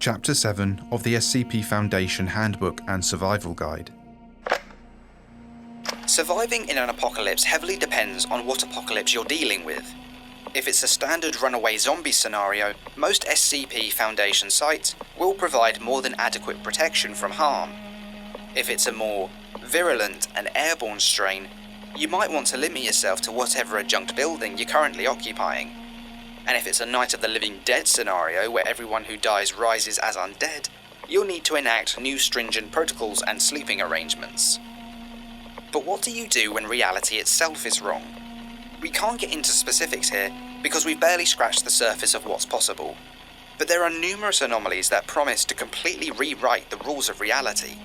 Chapter 7 of the SCP Foundation Handbook and Survival Guide. Surviving in an apocalypse heavily depends on what apocalypse you're dealing with. If it's a standard runaway zombie scenario, most SCP Foundation sites will provide more than adequate protection from harm. If it's a more virulent and airborne strain, you might want to limit yourself to whatever adjunct building you're currently occupying. And if it's a Night of the Living Dead scenario where everyone who dies rises as undead, you'll need to enact new stringent protocols and sleeping arrangements. But what do you do when reality itself is wrong? We can't get into specifics here because we've barely scratched the surface of what's possible. But there are numerous anomalies that promise to completely rewrite the rules of reality.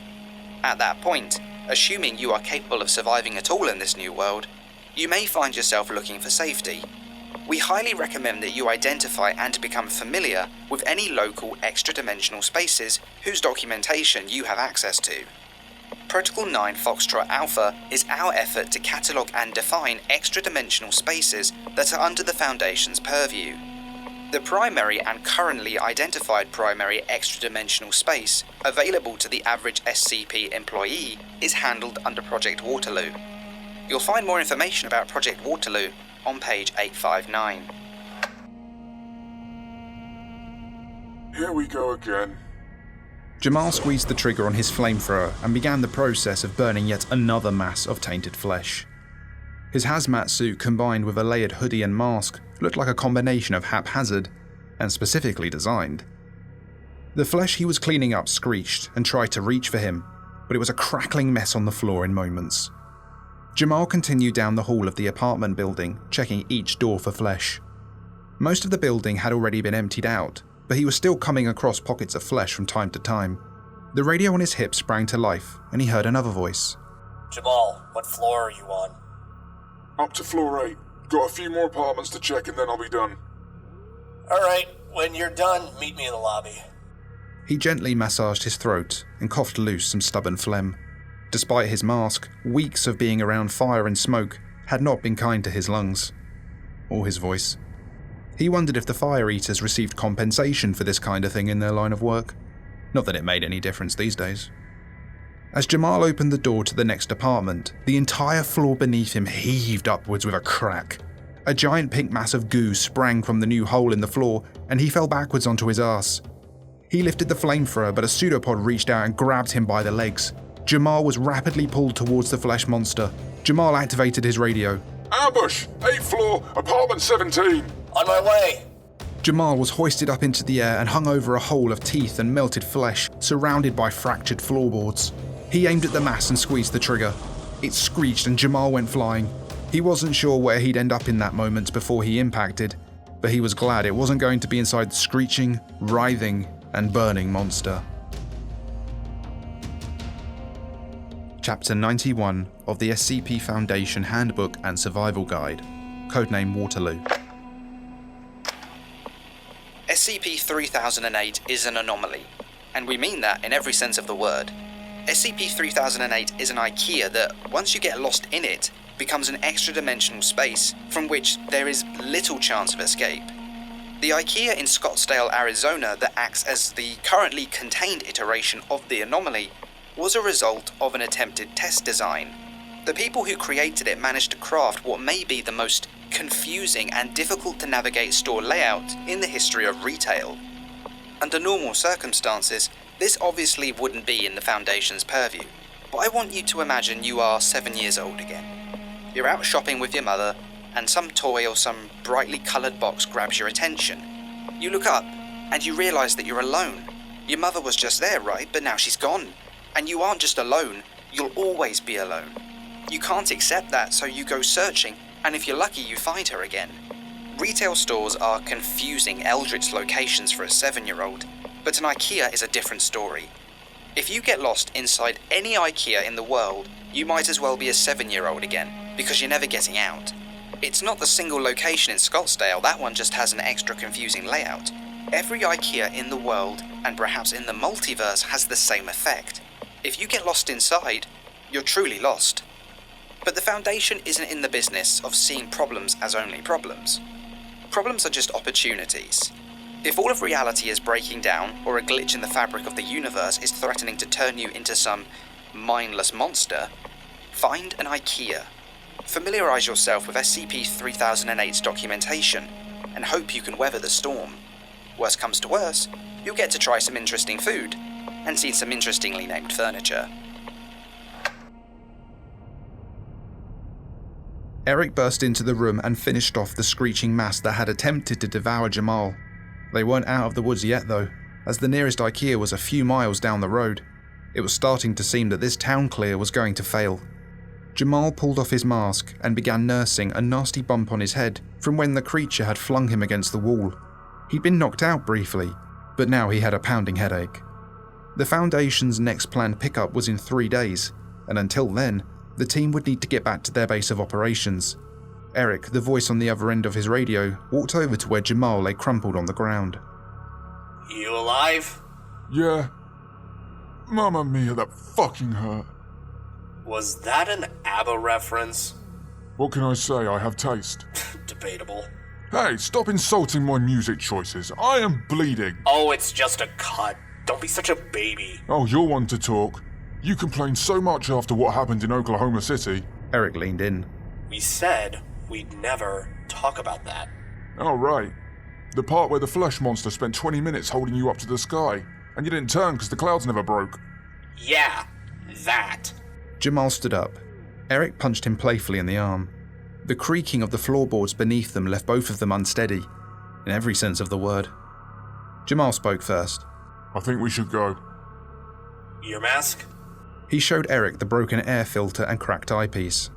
At that point, assuming you are capable of surviving at all in this new world, you may find yourself looking for safety. We highly recommend that you identify and become familiar with any local extra-dimensional spaces whose documentation you have access to. Protocol 9 Foxtrot Alpha is our effort to catalogue and define extra-dimensional spaces that are under the Foundation's purview. The primary and currently identified primary extra-dimensional space available to the average SCP employee is handled under Project Waterloo. You'll find more information about Project Waterloo on page 859. Here we go again. Jamal squeezed the trigger on his flamethrower and began the process of burning yet another mass of tainted flesh. His hazmat suit combined with a layered hoodie and mask looked like a combination of haphazard and specifically designed. The flesh he was cleaning up screeched and tried to reach for him, but it was a crackling mess on the floor in moments. Jamal continued down the hall of the apartment building, checking each door for flesh. Most of the building had already been emptied out, but he was still coming across pockets of flesh from time to time. The radio on his hip sprang to life, and he heard another voice. Jamal, what floor are you on? Up to floor 8. Got a few more apartments to check and then I'll be done. Alright, when you're done, meet me in the lobby. He gently massaged his throat and coughed loose some stubborn phlegm. Despite his mask, weeks of being around fire and smoke had not been kind to his lungs. Or his voice. He wondered if the fire eaters received compensation for this kind of thing in their line of work. Not that it made any difference these days. As Jamal opened the door to the next apartment, the entire floor beneath him heaved upwards with a crack. A giant pink mass of goo sprang from the new hole in the floor, and he fell backwards onto his ass. He lifted the flamethrower, but a pseudopod reached out and grabbed him by the legs. Jamal was rapidly pulled towards the flesh monster. Jamal activated his radio. Ambush! 8th floor, apartment 17! On my way! Jamal was hoisted up into the air and hung over a hole of teeth and melted flesh, surrounded by fractured floorboards. He aimed at the mass and squeezed the trigger. It screeched and Jamal went flying. He wasn't sure where he'd end up in that moment before he impacted, but he was glad it wasn't going to be inside the screeching, writhing, and burning monster. Chapter 91 of the SCP Foundation Handbook and Survival Guide, codename Waterloo. SCP-3008 is an anomaly, and we mean that in every sense of the word. SCP-3008 is an Ikea that, once you get lost in it, becomes an extra-dimensional space from which there is little chance of escape. The Ikea in Scottsdale, Arizona that acts as the currently contained iteration of the anomaly was a result of an attempted test design. The people who created it managed to craft what may be the most confusing and difficult to navigate store layout in the history of retail. Under normal circumstances, this obviously wouldn't be in the Foundation's purview, but I want you to imagine you are 7 years old again. You're out shopping with your mother, and some toy or some brightly coloured box grabs your attention. You look up, and you realise that you're alone. Your mother was just there, right? But now she's gone. And you aren't just alone, you'll always be alone. You can't accept that, so you go searching, and if you're lucky, you find her again. Retail stores are confusing, eldritch locations for a 7-year-old, but an Ikea is a different story. If you get lost inside any Ikea in the world, you might as well be a 7-year-old again, because you're never getting out. It's not the single location in Scottsdale, that one just has an extra confusing layout. Every Ikea in the world, and perhaps in the multiverse, has the same effect. If you get lost inside, you're truly lost. But the Foundation isn't in the business of seeing problems as only problems. Problems are just opportunities. If all of reality is breaking down, or a glitch in the fabric of the universe is threatening to turn you into some mindless monster, find an Ikea. Familiarise yourself with SCP-3008's documentation, and hope you can weather the storm. Worst comes to worst, you'll get to try some interesting food, and see some interestingly named furniture. Eric burst into the room and finished off the screeching mass that had attempted to devour Jamal. They weren't out of the woods yet though, as the nearest Ikea was a few miles down the road. It was starting to seem that this town clear was going to fail. Jamal pulled off his mask and began nursing a nasty bump on his head from when the creature had flung him against the wall. He'd been knocked out briefly, but now he had a pounding headache. The Foundation's next planned pickup was in 3 days, and until then, the team would need to get back to their base of operations. Eric, the voice on the other end of his radio, walked over to where Jamal lay crumpled on the ground. You alive? Yeah. Mamma mia, that fucking hurt. Was that an ABBA reference? What can I say? I have taste. Debatable. Hey, stop insulting my music choices. I am bleeding. Oh, it's just a cut. Don't be such a baby. Oh, you're one to talk. You complained so much after what happened in Oklahoma City. Eric leaned in. We said we'd never talk about that. Oh, right. The part where the flesh monster spent 20 minutes holding you up to the sky, and you didn't turn because the clouds never broke. Yeah, that. Jamal stood up. Eric punched him playfully in the arm. The creaking of the floorboards beneath them left both of them unsteady, in every sense of the word. Jamal spoke first. I think we should go. Your mask? He showed Eric the broken air filter and cracked eyepiece.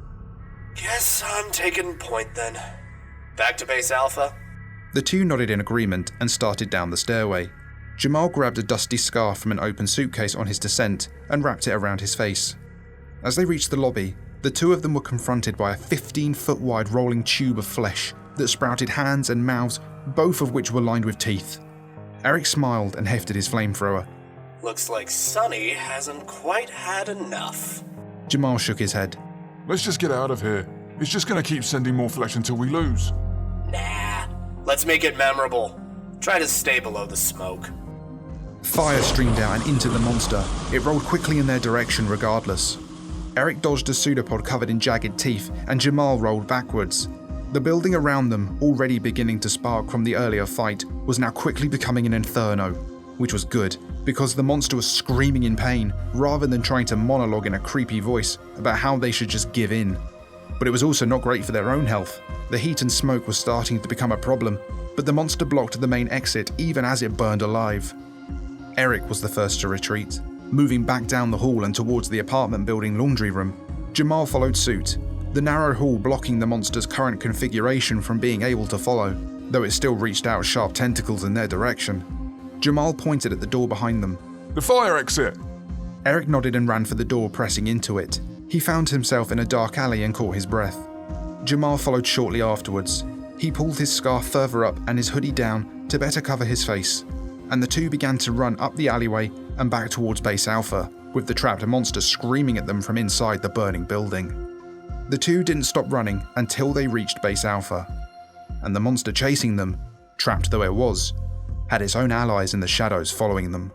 Guess I'm taking point then. Back to base Alpha? The two nodded in agreement and started down the stairway. Jamal grabbed a dusty scarf from an open suitcase on his descent and wrapped it around his face. As they reached the lobby, the two of them were confronted by a 15-foot wide rolling tube of flesh that sprouted hands and mouths, both of which were lined with teeth. Eric smiled and hefted his flamethrower. Looks like Sonny hasn't quite had enough. Jamal shook his head. Let's just get out of here. It's just going to keep sending more flesh until we lose. Nah. Let's make it memorable. Try to stay below the smoke. Fire streamed out and into the monster. It rolled quickly in their direction regardless. Eric dodged a pseudopod covered in jagged teeth, and Jamal rolled backwards. The building around them, already beginning to spark from the earlier fight, was now quickly becoming an inferno, which was good, because the monster was screaming in pain, rather than trying to monologue in a creepy voice about how they should just give in. But it was also not great for their own health. The heat and smoke was starting to become a problem, but the monster blocked the main exit even as it burned alive. Eric was the first to retreat, moving back down the hall and towards the apartment building laundry room. Jamal followed suit, the narrow hall blocking the monster's current configuration from being able to follow, though it still reached out sharp tentacles in their direction. Jamal pointed at the door behind them. The fire exit! Eric nodded and ran for the door, pressing into it. He found himself in a dark alley and caught his breath. Jamal followed shortly afterwards. He pulled his scarf further up and his hoodie down to better cover his face, and the two began to run up the alleyway and back towards Base Alpha, with the trapped monster screaming at them from inside the burning building. The two didn't stop running until they reached Base Alpha, and the monster chasing them, trapped though it was, had its own allies in the shadows following them.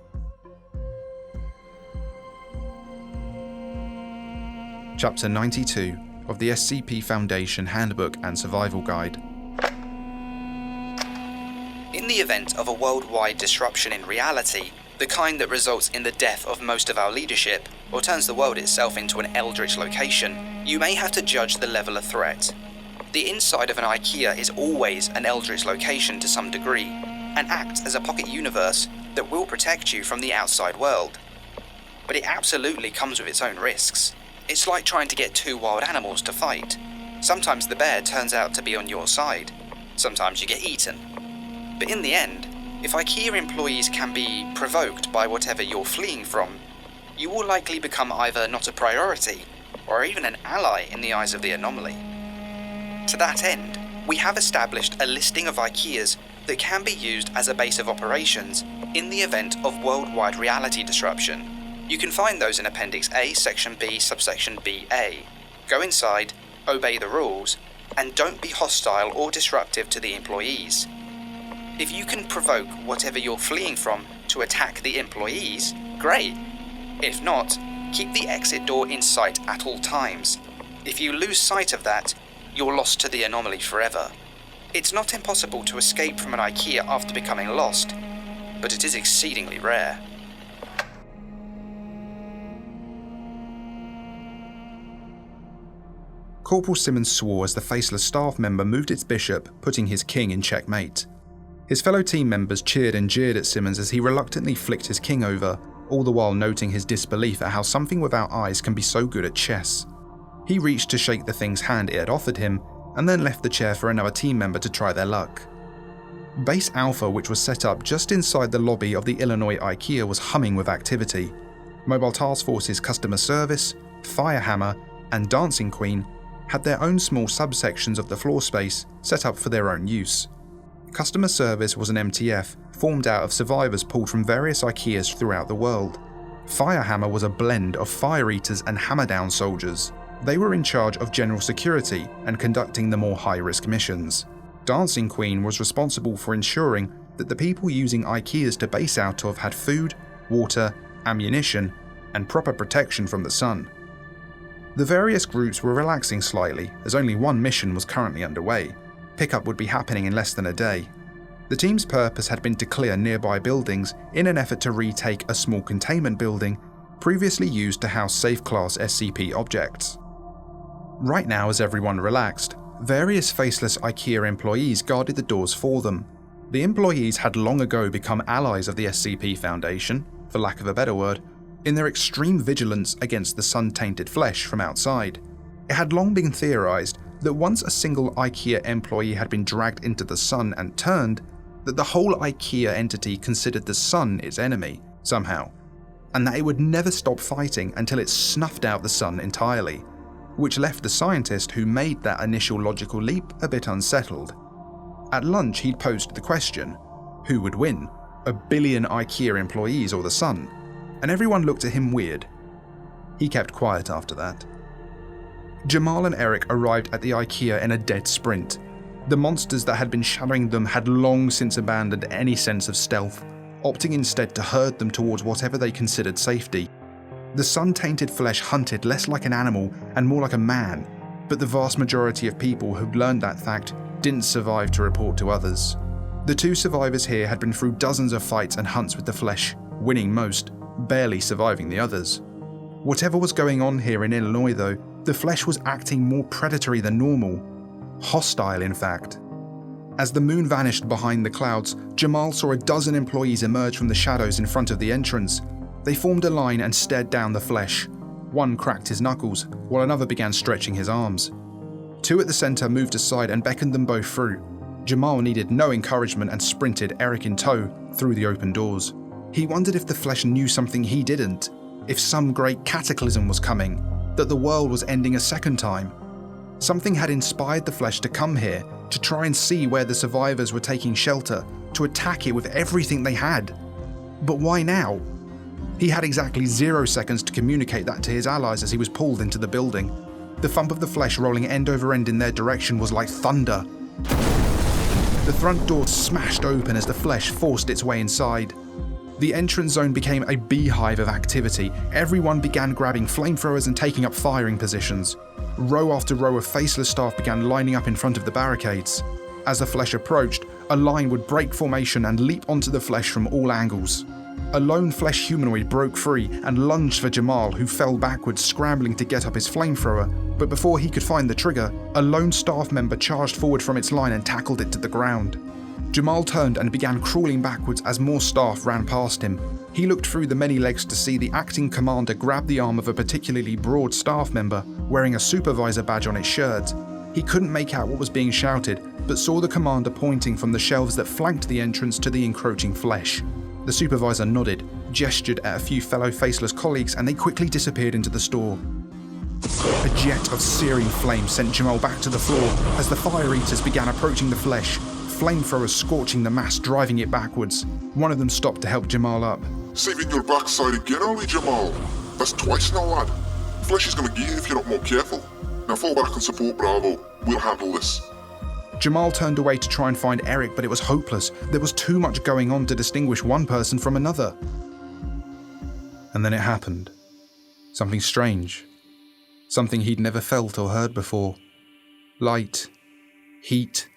Chapter 92 of the SCP Foundation Handbook and Survival Guide. In the event of a worldwide disruption in reality, the kind that results in the death of most of our leadership, or turns the world itself into an eldritch location, you may have to judge the level of threat. The inside of an Ikea is always an eldritch location to some degree, and acts as a pocket universe that will protect you from the outside world. But it absolutely comes with its own risks. It's like trying to get two wild animals to fight. Sometimes the bear turns out to be on your side. Sometimes you get eaten. But in the end, if Ikea employees can be provoked by whatever you're fleeing from, you will likely become either not a priority, or even an ally in the eyes of the anomaly. To that end, we have established a listing of Ikeas that can be used as a base of operations in the event of worldwide reality disruption. You can find those in Appendix A, Section B, Subsection BA. Go inside, obey the rules, and don't be hostile or disruptive to the employees. If you can provoke whatever you're fleeing from to attack the employees, great. If not, keep the exit door in sight at all times. If you lose sight of that, you're lost to the anomaly forever. It's not impossible to escape from an IKEA after becoming lost, but it is exceedingly rare. Corporal Simmons swore as the faceless staff member moved its bishop, putting his king in checkmate. His fellow team members cheered and jeered at Simmons as he reluctantly flicked his king over, all the while noting his disbelief at how something without eyes can be so good at chess. He reached to shake the thing's hand it had offered him, and then left the chair for another team member to try their luck. Base Alpha, which was set up just inside the lobby of the Illinois IKEA, was humming with activity. Mobile Task Force's Customer Service, Firehammer, and Dancing Queen had their own small subsections of the floor space set up for their own use. Customer Service was an MTF formed out of survivors pulled from various IKEAs throughout the world. Firehammer was a blend of fire eaters and hammer-down soldiers. They were in charge of general security and conducting the more high-risk missions. Dancing Queen was responsible for ensuring that the people using IKEAs to base out of had food, water, ammunition, and proper protection from the sun. The various groups were relaxing slightly, as only one mission was currently underway. Pickup would be happening in less than a day. The team's purpose had been to clear nearby buildings in an effort to retake a small containment building previously used to house safe-class SCP objects. Right now, as everyone relaxed, various faceless IKEA employees guarded the doors for them. The employees had long ago become allies of the SCP Foundation, for lack of a better word, in their extreme vigilance against the sun-tainted flesh from outside. It had long been theorized that once a single IKEA employee had been dragged into the sun and turned, that the whole IKEA entity considered the sun its enemy, somehow, and that it would never stop fighting until it snuffed out the sun entirely, which left the scientist who made that initial logical leap a bit unsettled. At lunch, he'd posed the question, who would win, 1 billion IKEA employees or the sun? And everyone looked at him weird. He kept quiet after that. Jamal and Eric arrived at the IKEA in a dead sprint. The monsters that had been shadowing them had long since abandoned any sense of stealth, opting instead to herd them towards whatever they considered safety. The sun-tainted flesh hunted less like an animal and more like a man, but the vast majority of people who'd learned that fact didn't survive to report to others. The 2 survivors here had been through dozens of fights and hunts with the flesh, winning most, barely surviving the others. Whatever was going on here in Illinois though, the flesh was acting more predatory than normal. Hostile, in fact. As the moon vanished behind the clouds, Jamal saw a dozen employees emerge from the shadows in front of the entrance. They formed a line and stared down the flesh. One cracked his knuckles, while another began stretching his arms. 2 at the center moved aside and beckoned them both through. Jamal needed no encouragement and sprinted, Eric in tow, through the open doors. He wondered if the flesh knew something he didn't, if some great cataclysm was coming, that the world was ending a second time. Something had inspired the flesh to come here, to try and see where the survivors were taking shelter, to attack it with everything they had. But why now? He had exactly 0 seconds to communicate that to his allies as he was pulled into the building. The thump of the flesh rolling end over end in their direction was like thunder. The front door smashed open as the flesh forced its way inside. The entrance zone became a beehive of activity. Everyone began grabbing flamethrowers and taking up firing positions. Row after row of faceless staff began lining up in front of the barricades. As the flesh approached, a line would break formation and leap onto the flesh from all angles. A lone flesh humanoid broke free and lunged for Jamal, who fell backwards, scrambling to get up his flamethrower. But before he could find the trigger, a lone staff member charged forward from its line and tackled it to the ground. Jamal turned and began crawling backwards as more staff ran past him. He looked through the many legs to see the acting commander grab the arm of a particularly broad staff member, wearing a supervisor badge on its shirt. He couldn't make out what was being shouted, but saw the commander pointing from the shelves that flanked the entrance to the encroaching flesh. The supervisor nodded, gestured at a few fellow faceless colleagues, and they quickly disappeared into the store. A jet of searing flame sent Jamal back to the floor as the fire eaters began approaching the flesh, flamethrowers scorching the mass, driving it backwards. One of them stopped to help Jamal up. Saving your backside again, are we, Jamal? That's twice now, lad. Flesh is gonna get you if you're not more careful. Now fall back and support Bravo. We'll handle this. Jamal turned away to try and find Eric, but it was hopeless. There was too much going on to distinguish one person from another. And then it happened. Something strange. Something he'd never felt or heard before. Light. Heat.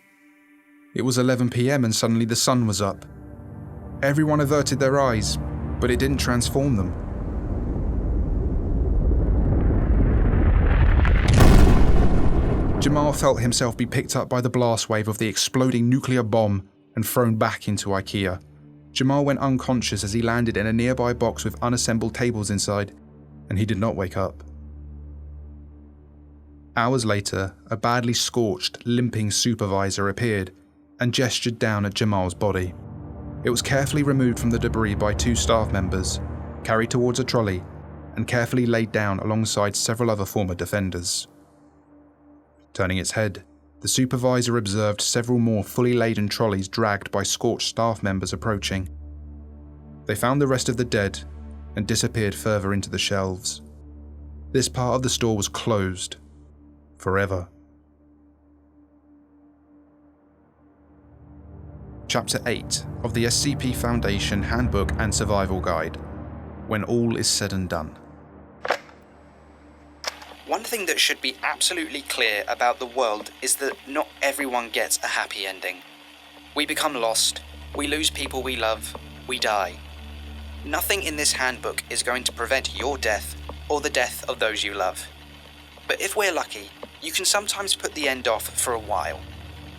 It was 11 p.m. and suddenly the sun was up. Everyone averted their eyes, but it didn't transform them. Jamal felt himself be picked up by the blast wave of the exploding nuclear bomb and thrown back into Ikea. Jamal went unconscious as he landed in a nearby box with unassembled tables inside, and he did not wake up. Hours later, a badly scorched, limping supervisor appeared and gestured down at Jamal's body. It was carefully removed from the debris by 2 staff members, carried towards a trolley, and carefully laid down alongside several other former defenders. Turning its head, the supervisor observed several more fully laden trolleys dragged by scorched staff members approaching. They found the rest of the dead and disappeared further into the shelves. This part of the store was closed. Forever. Chapter 8 of the SCP Foundation Handbook and Survival Guide. When all is said and done. One thing that should be absolutely clear about the world is that not everyone gets a happy ending. We become lost, we lose people we love, we die. Nothing in this handbook is going to prevent your death or the death of those you love. But if we're lucky, you can sometimes put the end off for a while.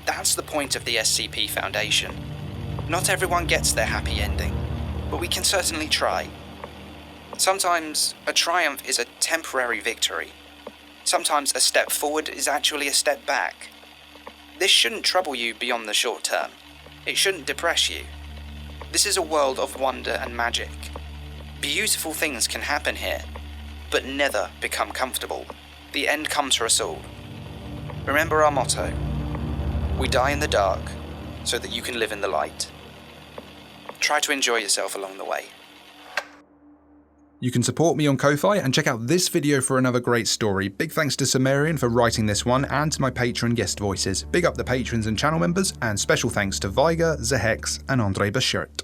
That's the point of the SCP Foundation. Not everyone gets their happy ending, but we can certainly try. Sometimes a triumph is a temporary victory. Sometimes a step forward is actually a step back. This shouldn't trouble you beyond the short term. It shouldn't depress you. This is a world of wonder and magic. Beautiful things can happen here, but never become comfortable. The end comes for us all. Remember our motto: we die in the dark so that you can live in the light. Try to enjoy yourself along the way. You can support me on Ko-Fi and check out this video for another great story. Big thanks to Sumerian for writing this one and to my patron guest voices. Big up the patrons and channel members, and special thanks to Viger, Zehex and Andre Bashert.